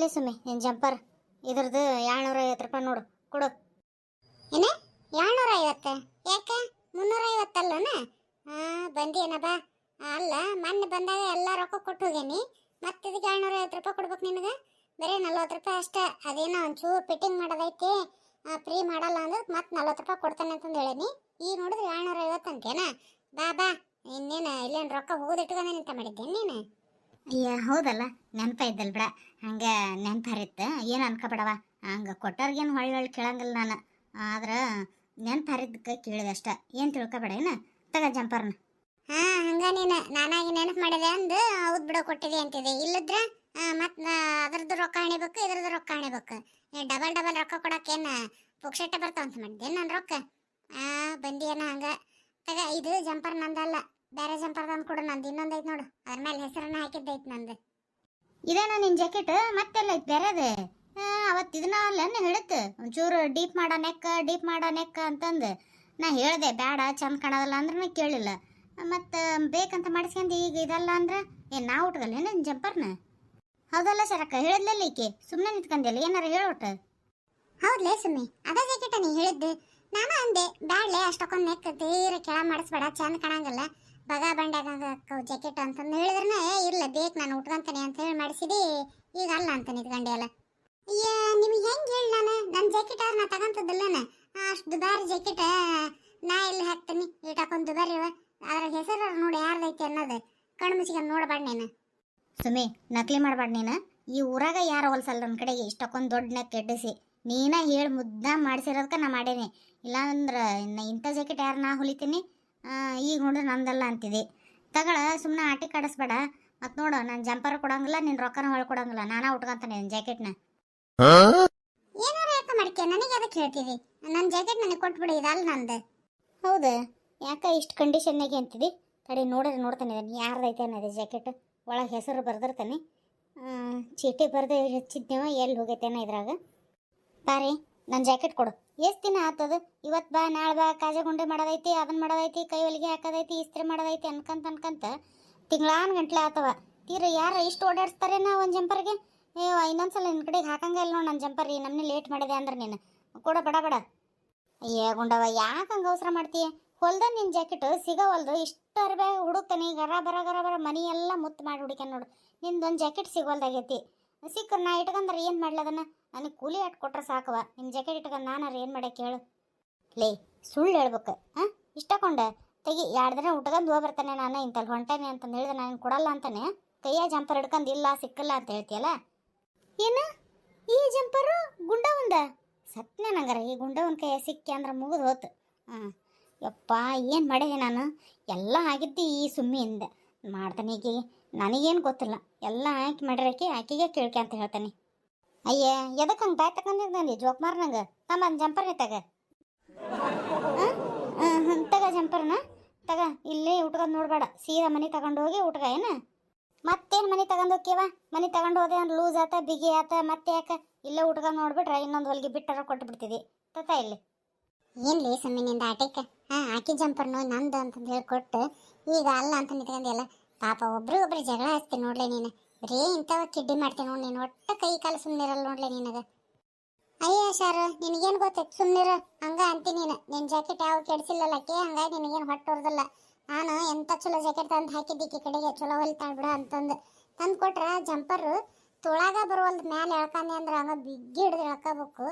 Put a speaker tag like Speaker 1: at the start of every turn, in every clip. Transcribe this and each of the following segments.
Speaker 1: ತಗೊಳ್ಳಿ ಸುಮ್ಮಿ ನಿನ್ನ ಜಂಪರ್ ಇದ್ರದ್ದು 250 ರೂಪಾಯಿ ನೋಡು ಕೊಡು.
Speaker 2: ಏನ 250? ಯಾಕೆ 350 ಅಲ್ಲನ? ಬಂದಿಯೇನ ಬಾ. ಅಲ್ಲ ಮೊನ್ನೆ ಬಂದಾಗ ಎಲ್ಲ ರೊಕ್ಕ ಕೊಟ್ಟು ಹೋಗೇನಿ, ಮತ್ತೆ ಇದಕ್ಕೆ 250 ರೂಪಾಯಿ ಕೊಡ್ಬೇಕು ನಿನಗೆ? ಬರೀ 40 ರೂಪಾಯಿ ಅಷ್ಟೇ. ಅದೇನೋ ಒಂಚೂರು ಫಿಟ್ಟಿಂಗ್ ಮಾಡೋದೈತಿ, ಫ್ರೀ ಮಾಡಲ್ಲ ಅಂದ್ರೆ ಮತ್ತೆ 40 ರೂಪಾಯಿ ಕೊಡ್ತಾನೆ ಅಂತಂದು ಹೇಳೀನಿ. ಈಗ ನೋಡಿದ್ರೆ 250 ಅಂತೇನ? ಬಾ ಬಾ, ಇನ್ನೇನು ಇಲ್ಲೇನು ರೊಕ್ಕ ಹೋಗೋದಿಟ್ಕೊಂಡೆ ನಿಂತ ಮಾಡಿದ್ದೇನೆ ನೀನು?
Speaker 1: ಅಯ್ಯ ಹೌದಲ್ಲ, ನೆನಪ ಇದ್ದಲ್ ಬಿಡ, ಹಂಗೆ ನೆನಪರಿತ್ತು, ಏನು ಅನ್ಕೋಬೇಡವ. ಹಂಗೆ ಕೊಟ್ಟವ್ರಿಗೇನು ಹೊಳ್ಳಿ ಕೇಳಂಗಿಲ್ಲ ನಾನು, ಆದ್ರೆ ನೆನಪರಿದ್ದಕ್ಕೆ ಕೇಳಿದೆ ಅಷ್ಟ, ಏನು ತಿಳ್ಕೊಬೇಡ ಏನು. ತಗ ಜಂಪರ್ನ.
Speaker 2: ಹಂಗ ನೀನು ನಾನಾಗಿ ನೆನಪು ಮಾಡಿದೆ ಅಂದು ಹೌದು ಬಿಡೋ ಕೊಟ್ಟಿದೆ ಅಂತಿದೆ. ಇಲ್ಲದ್ರ ಮತ್ತೆ ಅದ್ರದ್ದು ರೊಕ್ಕ ಹಣಿಬೇಕು, ಇದ್ರದ್ದು ರೊಕ್ಕ ಹಣಿಬೇಕು. ಡಬಲ್ ಡಬಲ್ ರೊಕ್ಕ ಕೊಡೋಕೇನು ಪುಕ್ಷಟ್ಟೆ ಬರ್ತಾವ ಅಂತ ಮಾಡಿದ್ದೆ ನಾನು ರೊಕ್ಕ. ಬಂದಿಯೇನ ಹಂಗ. ತಗ ಇದು ಜಂಪರ್ ನಂದಲ್ಲ, ಬೇರೆ ಜಂಪರ್ ತಂದು ಕೊಡು. ನಂದು ಇನ್ನೊಂದು ಐತೆ ನೋಡು, ಅದ್ರ ಮೇಲೆ ಹೆಸರನ್ನ ಹಾಕಿದ್ದೈತೆ ನಂದು.
Speaker 1: ಇದೇನೋ ನಿನ್ನ ಜಾಕೆಟ್ ಮತ್ತೆಲ್ಲ ಐತೆ ಬೇರೆದೆ? ಅವತ್ತು ಇದನ್ನ ಅಲ್ಲ ಹೇಳುತ್ತೆ ಒಂಚೂರು ಡೀಪ್ ಮಾಡೋ ನೆಕ್ ಅಂತಂದು ನಾ ಹೇಳಿದೆ ಬೇಡ, ಚಂದ ಕಾಣೋದಲ್ಲ ಅಂದ್ರೆ ಕೇಳಿಲ್ಲ. ಮತ್ತು ಬೇಕಂತ ಮಾಡಿಸ್ಕೊಂಡು ಈಗ ಇದಲ್ಲ ಅಂದ್ರೆ ಏನು ನಾ ಉಟ್ಗಲ್ಲ ನಿನ್ನ ಜಂಪರ್ನ? ಹೌದಲ್ಲ ಶರಕ್ಕ, ಹೇಳಿದ್ಲಲ್ಲ ಈಕೆ, ಸುಮ್ಮನೆ ನಿಂತ್ಕೊಂಡೆಲ್ಲ, ಏನಾರ ಹೇಳೋಟ.
Speaker 2: ಹೌದ್ಲೇ ಸುಮ್ಮಿ, ಅದ ಜಾಕೆಟ ನೀ ಹೇಳಿದ್ದು. ನಾನು ಅಂದೆ ಬ್ಯಾಡ್ಲೆ ಅಷ್ಟಕ್ಕೊಂದು ನೆಕ್ ತೀರ ಕೆಳ ಮಾಡಿಸ್ಬೇಡ, ಚಂದ ಕಾಣಂಗಲ್ಲ, ಬಗ ಬಂಡಾಗ ಜಾಕೆಟ್ ಅಂತಂದು ಹೇಳಿದ್ರೆ ಇಲ್ಲ ಬೇಕು ನಾನು ಉಟ್ಕೊಂತಾನೆ ಅಂತ ಹೇಳಿ ಮಾಡಿಸಿದಿ. ಈಗ ಅಲ್ಲ ಅಂತ ನಿಂತ್ಕೊಂಡೆ ಅಲ್ಲ. ಅಯ್ಯ ನಿಮಗೆ ಹೆಂಗೆ ಹೇಳಿ ನಾನು ನನ್ನ ಜಾಕೆಟ್ ನಾ ತಗೊಂತದ್ದಲ್ಲನ? ಅಷ್ಟು ದುಬಾರಿ ಜಾಕೆಟ್ ನಾ ಎಲ್ಲಿ ಹಾಕ್ತೀನಿ? ಇಟ್ಟಾಕೊಂದು ದುಬಾರಿ ಅದ್ರ ಹೆಸರು ನೋಡಿ ಯಾರ್ದೈತಿ ಅನ್ನೋದು ಕಣ್ಣು ಮುಚ್ಚಿಗೆ ನೋಡಬೇಡ ನೀನು.
Speaker 1: ಸುಮ್ಮಿ ನಕಲಿ ಮಾಡಬೇಡ ನೀನು. ಈ ಊರಾಗ ಯಾರು ಹೊಲ್ಸಲ್ಲ ನನ್ನ ಕಡೆಗೆ ಇಷ್ಟಕ್ಕೊಂದು ದೊಡ್ಡ ನೆಕ್ ಎಡ್ಡಿಸಿ ನೀನ ಹೇಳಿ ಮುದ್ದ ಮಾಡಿಸಿರೋದಕ್ಕೆ ನಾ ಮಾಡೇನಿ. ಇಲ್ಲಾಂದ್ರೆ ಇಂಥ ಜಾಕೆಟ್ ಯಾರು ನಾ ಹೊಲಿತೀನಿ? ಈಗ ನೋಡ್ರಿ ನಂದಲ್ಲ ಅಂತಿದೆ. ತಗೊಳ, ಸುಮ್ಮನೆ ಆಟಿ ಕಾಡಿಸ್ಬೇಡ. ಮತ್ತು ನೋಡು, ನಾನು ಜಂಪರ್ ಕೊಡಂಗಿಲ್ಲ, ನಿನ್ನ ರೊಕ್ಕನ ಹೊಳ್ ಕೊಡಂಗಿಲ್ಲ, ನಾನಾ ಉಟ್ಕೊಂತಾನೆ ನಿನ್ನ ಜಾಕೆಟ್ನ.
Speaker 2: ಏನಾರ ಯಾಕೆ ಮಾಡ್ಕೆ? ನನಗೆ ಅದಕ್ಕೆ ಹೇಳ್ತೀವಿ, ನನ್ನ ಜಾಕೆಟ್ ನನಗೆ ಕೊಟ್ಬಿಡಿ, ಇದಲ್ಲ ನಂದು.
Speaker 1: ಹೌದಾ? ಯಾಕೆ ಇಷ್ಟು ಕಂಡೀಷನ್ನಾಗೆ ಅಂತಿದ್ದಿ? ತಡಿ ನೋಡ್ತಾನೆ ಯಾರ್ದೈತೆ ಅನ್ನೋದು ಜಾಕೆಟ್. ಒಳಗೆ ಹೆಸರು ಬರ್ದಿರ್ತಾನೆ, ಚೀಟಿ ಬರೆದು ಹಚ್ಚಿದ್ದೇವ, ಎಲ್ಲಿ ಹೋಗೈತೇನ ಇದ್ರಾಗ. ಬಾರಿ ನನ್ನ ಜಾಕೆಟ್ ಕೊಡು. ಎಷ್ಟು ದಿನ ಆತದ? ಇವತ್ತು ಬಾ, ನಾಳೆ ಬಾ, ಕಾಜೆ ಗುಂಡೆ ಮಾಡೋದೈತಿ, ಅದನ್ನ ಮಾಡೋದೈತಿ, ಕೈ ಹೊಲಿಗೆ ಹಾಕೋದೈತಿ, ಇಸ್ತ್ರಿ ಮಾಡೋದೈತಿ ಅನ್ಕಂತ ತಿಂಗಳಾನ್ ಗಂಟ್ಲೆ ಆತವ. ತೀರ ಯಾರು ಇಷ್ಟು ಓಡಾಡಿಸ್ತಾರೆ ನಾ ಒಂದು ಜಂಪರ್ಗೆ? ಇನ್ನೊಂದ್ಸಲ ನಿನ್ನ ಕಡೆಗೆ ಹಾಕಂಗ ಇಲ್ಲ ನೋಡಿ ನನ್ನ ಜಂಪರ್. ಈ ನಮ್ಮನೆ ಲೇಟ್ ಮಾಡಿದೆ ಅಂದ್ರೆ ನೀನು ಕೊಡ ಬಡ. ಅಯ್ಯ ಗುಂಡವ, ಯಾಕೆ ಹಂಗೆ ಅವಸರ ಮಾಡ್ತೀಯ? ಹೊಲ್ದ ನಿನ್ನ ಜಾಕೆಟ್ ಸಿಗೋವಲ್ದು, ಇಷ್ಟು ಅರ್ಬೆ ಹುಡುಕ್ತಾನೆ, ಗರ ಬರ ಮನಿ ಎಲ್ಲ ಮುತ್ತು ಮಾಡಿ ಹುಡುಕ್ಯಾನ ನೋಡು. ನಿಂದೊಂದು ಜಾಕೆಟ್ ಸಿಗೋಲ್ದಾಗೈತಿ. ಸಿಕ್ಕ ನಾ ಇಟ್ಕೊಂಡ್ರೆ ಏನು ಮಾಡ್ಲದನ್ನ? ನನಗೆ ಕೂಲಿ ಆಟ್ ಕೊಟ್ರೆ ಸಾಕವ. ನಿಮ್ಮ ಜಾಕೆಟ್ ಇಟ್ಕೊಂಡು ನಾನಾರು ಏನು ಮಾಡಕ್ಕೆ ಹೇಳು? ಲೇ ಸುಳ್ಳು ಹೇಳ್ಬೇಕು. ಇಷ್ಟಕೊಂಡೆ ತೆಗಿ, 2 ದಿನ ಉಟ್ಕೊಂಡು ಹೋಗ್ಬರ್ತಾನೆ ನಾನು, ಇಂತಲ್ಲಿ ಹೊಂಟಾನೆ ಅಂತಂದು ಹೇಳಿದ್ರೆ ನಾನು ಕೊಡಲ್ಲ ಅಂತಾನೆ. ಕೈಯ ಜಂಪರ್ ಹಿಡ್ಕೊಂಡು ಇಲ್ಲ ಸಿಕ್ಕಲ್ಲ ಅಂತ ಹೇಳ್ತೀಯಲ್ಲ. ಏನು ಈ ಜಂಪರು ಗುಂಡವಂದ? ಸತ್ನೆ ನಂಗಾರ ಈ ಗುಂಡವನ ಕೈಯ ಸಿಕ್ಕಿ ಅಂದ್ರೆ ಮುಗಿದು ಹೋತು. ಯಪ್ಪ, ಏನು ಮಾಡಿದೆ ನಾನು? ಎಲ್ಲ ಆಗಿದ್ದು ಈ ಸುಮ್ಮಿಯಿಂದ ಮಾಡ್ತಾನೆ. ಈಕೆಗೆ ನನಗೇನು ಗೊತ್ತಿಲ್ಲ, ಎಲ್ಲ ಹಾಕಿ ಮಾಡಿರಕ್ಕೆ ಆಕೆಗೆ ಕೇಳ್ಕೆ ಅಂತ ಹೇಳ್ತಾನೆ. ಅಯ್ಯ ಎದಕ್ಕೆ ಹಂಗೆ ಬಾಯ್ ತಗೊಂಡಿದ್ದಲ್ಲಿ ಜೋಕ್ ಮಾರ್ ನಂಗೆ. ತಮ್ಮ ಜಂಪರ್ನೇ ತಗ. ತಗ ಜಂಪರ್ನ ತಗ, ಇಲ್ಲಿ ಉಟ್ಕೊಂಡು ನೋಡ್ಬೇಡ, ಸೀದಾ ಮನೆ ತಗೊಂಡು ಹೋಗಿ ಉಟ್ಕ. ಏನು ಮತ್ತೇನು ಮನೆ ತಗೊಂಡು ಹೋಗ್ಯವ? ಮನೆ ತಗೊಂಡು ಹೋದೆ ಅಂದ್ರೆ ಲೂಸ್ ಆತ, ಬಿಗಿ ಆತ, ಮತ್ತೆ ಯಾಕೆ ಇಲ್ಲೇ ಉಟ್ಕೊಂಡು ನೋಡ್ಬಿಟ್ರೆ ಇನ್ನೊಂದು ಹೊಲಿಗೆ ಬಿಟ್ಟಾರ ಕೊಟ್ಟು ಬಿಡ್ತಿದ್ದಿ. ತತ ಇಲ್ಲಿ
Speaker 2: ಏನ್ಲಿ ಸಮ್ಮಿನಿಂದ ಆಟಕ್ಕೆ ಆಕಿ ಜಂಪರ್ ನೋಡಿ ನಂದು ಅಂತಂದು ಹೇಳ್ಕೊಟ್ಟು ಈಗ ಅಲ್ಲ ಅಂತ ನಿಂತ್ಕೊಂಡೆಲ್ಲ. ಪಾಪ ಒಬ್ರು ಜಗಳ ಹಚ್ತೀನಿ ನೋಡ್ಲೆ ನೀನು. ಬರೀ ಇಂಥವ ಕಿಡ್ಡಿ ಮಾಡ್ತೀನಿ ನೋಡಿ ನೀನು. ಒಟ್ಟ ಕೈ ಕಾಲು ಸುಮ್ಮನಿರಲ್ಲ ನೋಡ್ಲೆ ನಿನಗೆ. ಅಯ್ಯ ಶಾರ, ನಿನಗೇನು ಗೊತ್ತೈತೆ? ಸುಮ್ಮನಿರ ಹಂಗ ಅಂತೀನಿ ನೀನು. ನಿನ್ನ ಜಾಕೆಟ್ ಯಾವ ಕೆಡಿಸಿಲ್ಲಲ್ಲಕ್ಕೆ, ಹಂಗಾಗಿ ನಿನಗೇನು ಹೊಟ್ಟೋರ್ದಲ್ಲ. ನಾನು ಎಂಥ ಚಲೋ ಜಾಕೆಟ್ ತಂದು ಹಾಕಿದ್ದಕ್ಕೆ ಕಡೆಗೆ ಚಲೋ ಹೊಲಿತಾಳ ಬಿಡ ಅಂತಂದು ತಂದು ಕೊಟ್ರೆ ಜಂಪರ್ ತೊಳಾಗ ಬರುವಲ್ದು, ಮ್ಯಾಲೆ ಎಳ್ಕೊಂಡೆ ಅಂದ್ರೆ ಹಂಗ ಬಿಗ್ಗಿ ಹಿಡಿದು ಎಳ್ಕೋಬೇಕು.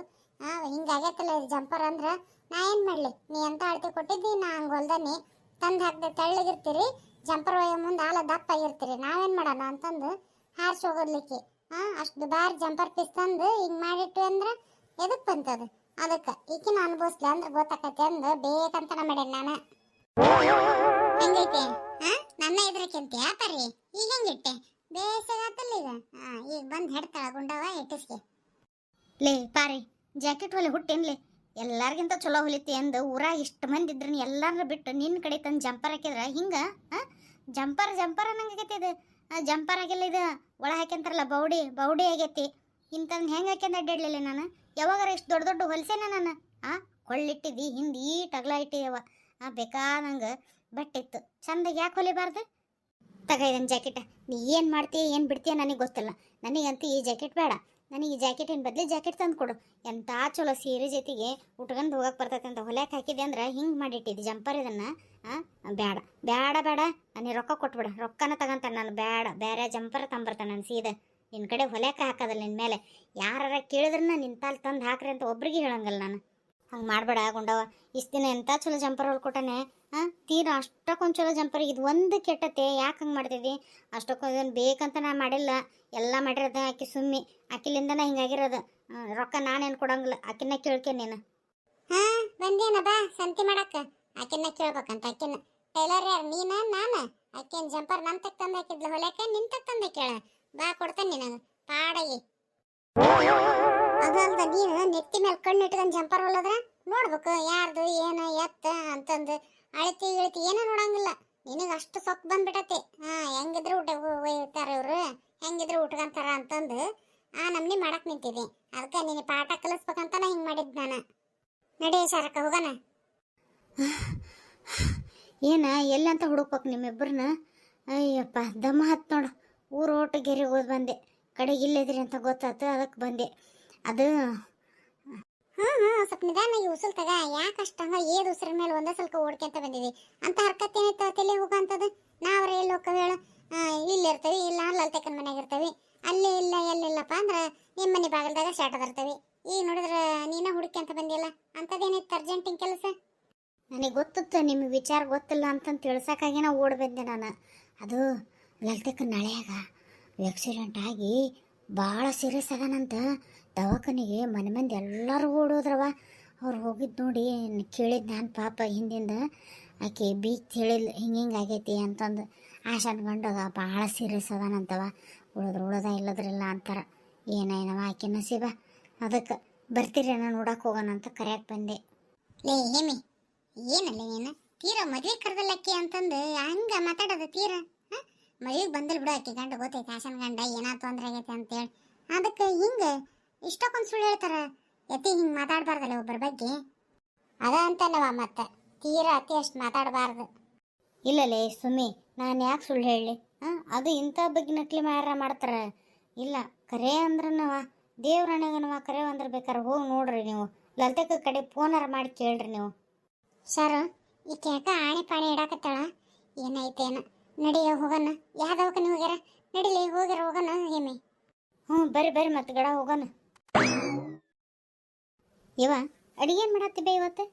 Speaker 2: ಹಿಂಗಾಗೈತಲ್ಲ ಜಂಪರ್ ಅಂದ್ರೆ ನಾ ಏನು ಮಾಡಲಿ? ನೀ ಎಂತ ಅಳತೆ ಕೊಟ್ಟಿದ್ದಿ, ನಾ ಹಂಗೆ ಹೊಲ್ದಾನೆ ತಂದು ಹಾಕ್ದೆ. ತೆಳ್ಳಗಿರ್ತೀರಿ, ಜಂಪರ್ ಒಯ್ಯೋ ಮುಂದೆ ಆಲ ದಪ್ಪಾಗಿರ್ತೀರಿ, ನಾವೇನು ಮಾಡೋಣ ಅಂತಂದು ಹಾರಿಸಿ ಹೋಗೋದ್ಲಿಕ್ಕೆ. ಅಷ್ಟು ದುಬಾರಿ ಜಂಪರ್ ಪೀಸ್ ತಂದು ಹಿಂಗೆ ಮಾಡಿಟ್ಟು ಅಂದ್ರೆ ಎದಕ್ಕೆ ಬಂತದು? ಅದಕ್ಕೆ ಈಕಿನ ಅನುಭವಿಸ್ಲಿ ಅಂದ್ರೆ ಗೊತ್ತಾಕೈತೆ ಅಂದು ಬೇಕಂತ ಮಾಡೇನಿ ನಾನು. ಹೆಂಗೈತೆ? ನನ್ನ ಇದ್ರಕ್ಕಿಂತ ಯಾಪರಿ ಈಗ ಹೆಂಗಿಟ್ಟೆ? ಬೇಸಾಗತ್ತಲ್ಲ ಈಗ. ಈಗ ಬಂದು ಹೆಡ್ತಾಳ ಗುಂಡವ ಇಟ್ಟಿಸ್ಗೆ.
Speaker 1: ಲೇ ಪಾರಿ, ಜಾಕೆಟ್ ಹೊಲಿ ಹುಟ್ಟೇನ್ಲಿ ಎಲ್ಲಾರ್ಗಿಂತ ಚಲೋ ಹೊಲಿತಿ ಅಂದು ಊರಾಗ ಇಷ್ಟು ಮಂದಿ ಇದ್ರನ್ನ ಎಲ್ಲಾರು ಬಿಟ್ಟು ನಿನ್ನ ಕಡೆ ತಂದು ಜಂಪರ್ ಹಾಕಿದ್ರೆ ಹಿಂಗೆ? ಜಂಪರ್ ಅನ್ನಂಗೈತಿ ಇದು. ಜಂಪರ್ ಆಗಿಲ್ಲ ಇದು, ಒಳ ಹಾಕ್ಯಂತಾರಲ್ಲ ಬೌಡಿ ಆಗೈತಿ. ಇಂಥದ್ದು ಹೆಂಗೆ ಹಾಕ್ಯಂದು ಅಡ್ಡಾಡ್ಲಿಲ್ಲ ನಾನು? ಯಾವಾಗಾರ ಇಷ್ಟು ದೊಡ್ಡ ಹೊಲ್ಸೇನ ನಾನು? ಕೊಳ್ಳಿಟ್ಟಿದ್ದಿ ಹಿಂದೆ ಈಟ್ ಅಗಲ ಇಟ್ಟಿಯವ. ಬೇಕಾದಂಗೆ ಬಟ್ಟಿತ್ತು, ಚಂದಾಗಿ ಯಾಕೆ ಹೊಲಿಬಾರ್ದು? ತಗ ಇದನ್ನು ಜಾಕೆಟ್. ನೀ ಏನು ಮಾಡ್ತೀಯ ಏನು ಬಿಡ್ತೀಯ ನನಗೆ ಗೊತ್ತಿಲ್ಲ. ನನಗಂತೂ ಈ ಜಾಕೆಟ್ ಬೇಡ. ನನಗೆ ಈ ಜಾಕೆಟಿನ ಬದಲಿ ಜಾಕೆಟ್ ತಂದು ಕೊಡು. ಎಂಥ ಚಲೋ ಸೀರೆ ಜೊತೆಗೆ ಉಟ್ಕೊಂಡು ಹೋಗಕ್ಕೆ ಬರ್ತೈತೆ ಅಂತ ಹೊಲ್ಯಾಕೆ ಹಾಕಿದೆ ಅಂದ್ರೆ ಹಿಂಗೆ ಮಾಡಿಟ್ಟಿದ್ದೆ ಜಂಪರ್ ಇದನ್ನು. ಬೇಡ ಬೇಡ ಬೇಡ, ನೀ ರೊಕ್ಕ ಕೊಟ್ಬಿಡ, ರೊಕ್ಕನ ತಗೊಂತಾನೆ ನಾನು. ಬೇಡ, ಬೇರೆ ಜಂಪರ್ ತಂಬರ್ತಾನೆ ನಾನು ಸೀದಾ. ನಿನ್ನ ಕಡೆ ಹೊಲ್ಯಾಕೆ ಹಾಕೋದಲ್ಲ ನಿನ್ನ ಮೇಲೆ. ಯಾರ ಕೇಳಿದ್ರನ್ನ ನಿನ್ನ ತಾಲ್ ತಂದು ಹಾಕ್ರಿ ಅಂತ ಒಬ್ರಿಗೆ ಹೇಳಂಗಲ್ಲ ನಾನು. ಹಂಗೆ ಮಾಡಬೇಡ ಗುಂಡವ. ಇಷ್ಟು ದಿನ ಎಂಥ ಚಲೋ ಜಂಪರ್ ಹೊಲ್ಕೊಟ್ಟಾನೆ. ತೀರಾ ಅಷ್ಟಕ್ಕೊಂದು ಚಲೋ ಜಂಪರ್, ಇದು ಒಂದು ಕೆಟ್ಟತೆ. ಯಾಕೆ ಹಂಗೆ ಮಾಡ್ತಿದ್ದಿ? ಅಷ್ಟಕ್ಕೊಂದು ಬೇಕಂತ ನಾನು ಮಾಡಿಲ್ಲ, ಎಲ್ಲ ಮಾಡಿರೋದು ಆಕೆ ಸುಮ್ಮಿ. ಆಕಿಲಿಂದನೇ ಹಿಂಗಾಗಿರೋದು. ರೊಕ್ಕ ನಾನೇನು ಕೊಡಂಗಿಲ್ಲ, ಆಕಿನ್ನ ಕೇಳ್ಕೆ ನೀನು.
Speaker 2: ಹಾ ಬಂದೇನ ಬಾ ಸಂತಿ ಮಾಡಕ್ಕ. ಆಕಿನ್ನ ಕೇಳ್ಬೇಕಂತ. ಆಕಿನ್ನ ಟೈಲರ್ ಯಾರು ನೀನ ನಾನು? ಆಕಿನ ಜಂಪರ್ ನನ್ ತಕ್ ತಂದು ಹಾಕಿದ್ಲ ಹೊಲ್ಯಾಕ, ನಿನ್ ತಕ್ ತಂದೆ ಕೇಳ. ಬಾ ಕೊಡ್ತೇನೆ ನಿನಗೆ ಪಾಡಗಿ. ಅದಲ್ದ ನೀನು ನೆತ್ತಿ ಮೇಲೆ ಕಣ್ಣು ಇಟ್ಕೊಂಡು ಜಂಪರ್ ಹೊಲದ್ರ ನೋಡ್ಬೇಕು ಯಾರ್ದು ಏನು ಎತ್ತ ಅಂತಂದು ಅಳಿತಿ ಇಳಿತಿ ಏನೋ ನೋಡಂಗಿಲ್ಲ. ನಿನಗೆ ಅಷ್ಟು ಸೊಕ್ಕ ಬಂದ್ಬಿಟ್ಟತಿ. ಹೆಂಗಿದ್ರು ಒಯ್ತಾರ ಇವ್ರು, ಹೆಂಗಿದ್ರು ಉಟ್ಕೊಂತಾರ ಅಂತಂದು ನಮ್ನಿ ಮಾಡಕ್ ನಿಂತಿದ್ದೆ. ಅದಕ್ಕೆ ನೀನು ಪಾಠ ಕಲಿಸ್ಬೇಕಂತ ನಾ ಹಿಂಗೆ ಮಾಡಿದ್ ನಾನು. ನಡಿ ಶಾರಕ್ಕ ಹೋಗೋಣ.
Speaker 1: ಏನ ಎಲ್ಲಂತ ಹುಡುಕ್ಬೇಕು ನಿಮ್ಮಿಬ್ಬರನ್ನ? ಅಯ್ಯಪ್ಪ ದಮ್ಮ ಹತ್ತು ನೋಡು. ಊರು ಓಟು ಗೆರೆ ಹೋದ್ ಬಂದೆ, ಕಡೆಗೆ ಇಲ್ಲಿದ್ರಿ ಅಂತ ಗೊತ್ತಾಯ್ತು, ಅದಕ್ಕೆ ಬಂದೆ. ಅದು
Speaker 2: ಸ್ವಲ್ಪ ನಿಧಾನಾಗಿ ಉಸುಲ್ ತಗ. ಯಾಕಷ್ಟ ಹಂಗ ಏದ್ ಉಸಿರ ಮೇಲೆ ಒಂದೇ ಸ್ವಲ್ಪ ಓಡ್ಕೊಂತ ಬಂದಿದ್ವಿ ಅಂತ ಹರ್ಕತ್ ಏನೈತ ತಲೆ ಹೋಗಂತದ. ನಾವ್ರ ಎಲ್ಲಿ ಹೋಗ್ತೇವೆ ಹೇಳ? ಇಲ್ಲಿರ್ತೇವೆ, ಇಲ್ಲ ಲಲ್ತಕ್ಕನ ಮನೆಯಾಗ ಇರ್ತೇವೆ. ಅಲ್ಲಿ ಇಲ್ಲ ಎಲ್ಲಿಲ್ಲಪ್ಪ ಅಂದ್ರೆ ನಿಮ್ಮ ಮನೆ ಬಾಗಿಲ್ದಾಗ ಶಾಟ ಬರ್ತೇವೆ. ಈಗ ನೋಡಿದ್ರೆ ನೀನ ಹುಡುಕ್ಯಂತ ಬಂದಿಲ್ಲ. ಅಂಥದ್ದೇನೈತೆ ಅರ್ಜೆಂಟಿಂಗ್ ಕೆಲಸ?
Speaker 1: ನನಗೆ ಗೊತ್ತಿತ್ತು ನಿಮಗೆ ವಿಚಾರ ಗೊತ್ತಿಲ್ಲ ಅಂತಂದು ತಿಳ್ಸೋಕ್ಕಾಗಿ ನಾ ಓಡಿ ಬಂದೆ ನಾನು. ಅದು ಲಲಿತಕ್ಕ ನಾಳೆಯಾಗ ಆಕ್ಸಿಡೆಂಟ್ ಆಗಿ ಭಾಳ ಸೀರಿಯಸ್ ಅದಾನಂತ. ದವಾಖಾನಿಗೆ ಮನೆ ಮಂದಿ ಎಲ್ಲರೂ ಓಡೋದ್ರವ. ಅವ್ರು ಹೋಗಿದ್ದು ನೋಡಿ ಕೇಳಿದ್ದು ನಾನು ಪಾಪ ಹಿಂದಿಂದ. ಆಕೆ ಬೀಚ್ ಹೇಳಿಲ್ಲ ಹಿಂಗೆ ಆಗೈತಿ ಅಂತಂದು. ಆಶಾನ್ ಗಂಡಗ ಭಾಳ ಸೀರಿಯಸ್ ಅದಾನಂತವ. ಉಳೋದ ಇಲ್ಲದ್ರಿಲ್ಲ ಅಂತಾರೆ. ಏನೇನವ ಆಕೆ ನಸೀಬ. ಅದಕ್ಕೆ ಬರ್ತೀರಿ ನಾನು ನೋಡಕ್ಕೆ ಹೋಗೋಣ ಅಂತ ಕರೆಯಕ್ಕೆ ಬಂದೆ.
Speaker 2: ಲೇ ಹೇಮಿ, ಏನಲ್ಲ ನೀನು ತೀರ ಮದ್ವೆ ಕರೆದಲ್ಲಕ್ಕಿ ಅಂತಂದು ಹಂಗ ಮಾತಾಡೋದು ತೀರ. ಮದುವೆಗೆ ಬಂದಿಲ್ ಬಿಡು ಆಕಿ ಗಂಡ, ಗೊತ್ತೈತೆ ಆಶನ್ ಗಂಡ ಏನಾ ತೊಂದ್ರೆ ಆಗೈತೆ ಅಂತೇಳಿ. ಅದಕ್ಕೆ ಹಿಂಗೆ ಇಷ್ಟಕ್ಕೊಂದು ಸುಳ್ಳು ಹೇಳ್ತಾರ. ಎತ್ತಿ ಹಿಂಗೆ ಮಾತಾಡಬಾರ್ದಲ್ಲ ಒಬ್ಬರ ಬಗ್ಗೆ. ಅದ ಅಂತಲ್ಲವ ಮತ್ತೆ ತೀರ ಅತಿ ಅಷ್ಟು ಮಾತಾಡಬಾರ್ದು.
Speaker 1: ಇಲ್ಲಲೇ ಸುಮ್ಮಿ, ನಾನು ಯಾಕೆ ಸುಳ್ಳು ಹೇಳಲಿ? ಅದು ಇಂಥ ಬಗ್ಗೆ ನಕಲಿ ಮಾಡ್ತಾರೆ. ಇಲ್ಲ ಕರೆ ಅಂದ್ರನವ ದೇವ್ರಣೆಗನವ ಕರೆ ಅಂದ್ರೆ ಬೇಕಾರೆ ಹೋಗಿ ನೋಡ್ರಿ ನೀವು. ಲಲಿತಕ್ಕ ಕಡೆ ಫೋನಾರ ಮಾಡಿ ಕೇಳ್ರಿ ನೀವು.
Speaker 2: ಸರ್ ಈ ಕೇಕ ಆಣೆ ಪಾಣಿ ಇಡಾಕತ್ತಾಳ, ಏನೈತೇನ? ನಡಿಯ ಹೋಗೋಣ. ಯಾವ ದವಾಖಾನೆ ಹೋಗ್ಯಾರ? ನಡಿಲಿ ಹೋಗ್ಯಾರ ಹೋಗೋಣ ಹೇಮಿ.
Speaker 1: ಬರ್ರಿ ಮತ್ತೆ ಗಡ ಹೋಗೋಣ. ಇವ ಅಡಿಗೆ ಏನು ಮಾಡತ್ತಿ ಬೇ ಇವತ್ತು?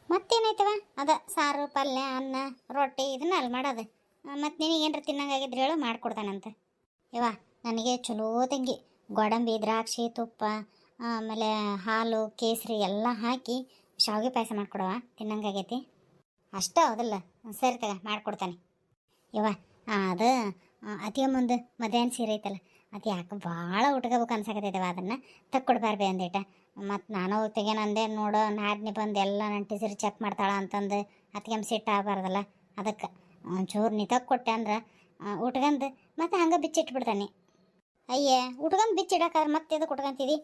Speaker 1: ಮತ್ತೇನಾಯ್ತವ? ಅದ ಸಾರು ಪಲ್ಯ ಅನ್ನ ರೊಟ್ಟಿ ಇದನ್ನ ಅಲ್ಲಿ ಮಾಡೋದು. ಮತ್ತು ನಿನಗೇನ್ರ ತಿನ್ನಂಗಾಗಿದ್ರೆ ಹೇಳು ಮಾಡಿಕೊಡ್ತಾನಂತೆ. ಇವ ನನಗೆ ಚಲೋ ತಂಗಿ ಗೋಡಂಬಿ ದ್ರಾಕ್ಷಿ ತುಪ್ಪ ಆಮೇಲೆ ಹಾಲು ಕೇಸರಿ ಎಲ್ಲ ಹಾಕಿ ಶಾವಿಗೆ ಪಾಯಸ ಮಾಡಿಕೊಡವ, ತಿನ್ನಂಗಾಗೈತಿ. ಅಷ್ಟೇ ಹೌದಲ್ಲ? ಸರಿ ತಗ ಮಾಡಿಕೊಡ್ತಾನೆ. ಇವ ಅದು ಅತಿಯಮ್ಮಂದು ಮಧ್ಯಾಹ್ನ ಸೀರೆ ಐತಲ್ಲ, ಅದು ಯಾಕೆ ಭಾಳ ಉಟ್ಕೋಬೇಕು ಅನ್ಸಕತ್ತೈತವ. ಅದನ್ನು ತಕ್ಕೊಡ್ಬಾರ್ಬೆ ಅಂದೇಟ. ಮತ್ತು ನಾನು ತೆಗೆನ ಅಂದೆ ನೋಡು, ನಾದ್ನಿ ಬಂದು ಎಲ್ಲ ನನ್ನ ಟೀಚರ್ ಚೆಕ್ ಮಾಡ್ತಾಳ ಅಂತಂದು ಅತಿಯಮ್ಮ ಸಿಟ್ಟು ಆಗಬಾರ್ದಲ್ಲ. ಅದಕ್ಕೆ ಒಂಚೂರು ನೀ ತಕ್ಕೊಟ್ಟೆ ಅಂದ್ರೆ ಉಟ್ಕಂದು ಮತ್ತು ಹಂಗೆ ಬಿಚ್ಚಿಟ್ಬಿಡ್ತಾನೆ. ಅಯ್ಯೇ ಉಟ್ಕೊಂಡು ಬಿಚ್ಚಿಡಕ್ಕಾದ್ರೆ ಮತ್ತೆ ಎದಕ್ಕೆ ಉಟ್ಕೊಂತಿದಿ?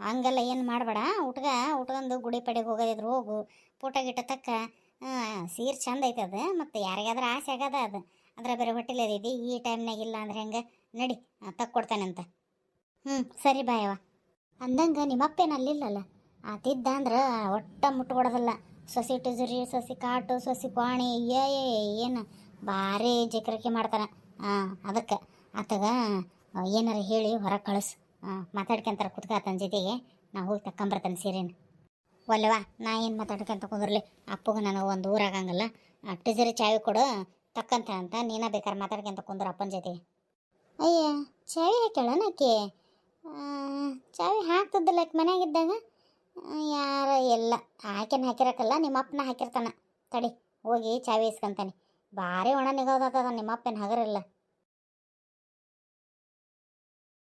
Speaker 1: ಹಂಗೆಲ್ಲ ಏನು ಮಾಡಬೇಡ. ಉಟ್ಕೊಂಡು ಗುಡಿ ಪಡೆಗೆ ಹೋಗೋದಿದ್ರು ಹೋಗು. ಫೋಟೋ ಗಿಟ್ಟ ತಕ್ಕ ಸೀರೆ ಚಂದ ಐತದ. ಮತ್ತು ಯಾರಿಗಾದ್ರೂ ಆಸೆ ಆಗದ ಅದು. ಅದ್ರ ಬೇರೆ ಹೊಟ್ಟೆಲಿ ಅದಿದ್ದಿ ಈ ಟೈಮ್ನಾಗ ಇಲ್ಲ ಅಂದ್ರೆ ಹೆಂಗೆ? ನಡಿ ತಕ್ಕೊಡ್ತಾನಂತ. ಸರಿ ಬಾಯವ. ಅಂದಂಗೆ ನಿಮ್ಮಪ್ಪೇನು ಅಲ್ಲಿಲ್ಲಲ್ಲ? ಆತಿದ್ದ ಅಂದ್ರೆ ಒಟ್ಟ ಮುಟ್ಕೊಡೋದಲ್ಲ. ಸೊಸಿ ಟುಜುರಿ, ಸೊಸಿ ಕಾಟು, ಸೊಸಿ ಪಾಣಿ ಏನು ಭಾರಿ ಜಿಕ್ರಕಿ ಮಾಡ್ತಾನೆ. ಅದಕ್ಕೆ ಆತಗ ಏನಾರ ಹೇಳಿ ಹೊರಗೆ ಕಳಿಸು. ಮಾತಾಡ್ಕೊಂತಾರ ಕುತ್ಕ ಆತನ ಜೊತೆಗೆ. ನಾ ಹೋಗಿ ತಕ್ಕೊಂಬರ್ತಾನೆ ಸೀರೆನ. ಒಲ್ಲವಾ ನಾ ಏನು ಮಾತಾಡ್ಕೊಂತ ಕುಂದ್ರಲಿ? ಅಪ್ಪಗೆ ನನಗೆ ಒಂದು ಊರಾಗಂಗಲ್ಲ. ಟೀಚರಿ ಚಾವಿ ಕೊಡು ತಕ್ಕಂತ ಅಂತ ನೀನ ಬೇಕಾದ್ರೆ ಮಾತಾಡ್ಕೊಂತ ಕುಂದ್ರ ಅಪ್ಪನ ಜೊತೆಗೆ. ಅಯ್ಯ ಚಾವಿ ಹಾಕ್ಯಾಳನಕ್ಕೆ? ಚಾವಿ ಹಾಕ್ತಿದ್ದಿಲ್ಲ ಆಕೆ ಮನ್ಯಾಗಿದ್ದಾಗ. ಯಾರ ಎಲ್ಲ ಆಕೆನ ಹಾಕಿರಕ್ಕಲ್ಲ, ನಿಮ್ಮ ಅಪ್ಪನ ಹಾಕಿರ್ತಾನೆ. ತಡಿ ಹೋಗಿ ಚಾವಿ ಇಸ್ಕೊಂತಾನೆ. ಭಾರಿ ಒಣ ನಿಗೋದದ ನಿಮ್ಮಪ್ಪನ ಹಗರಿಲ್ಲ.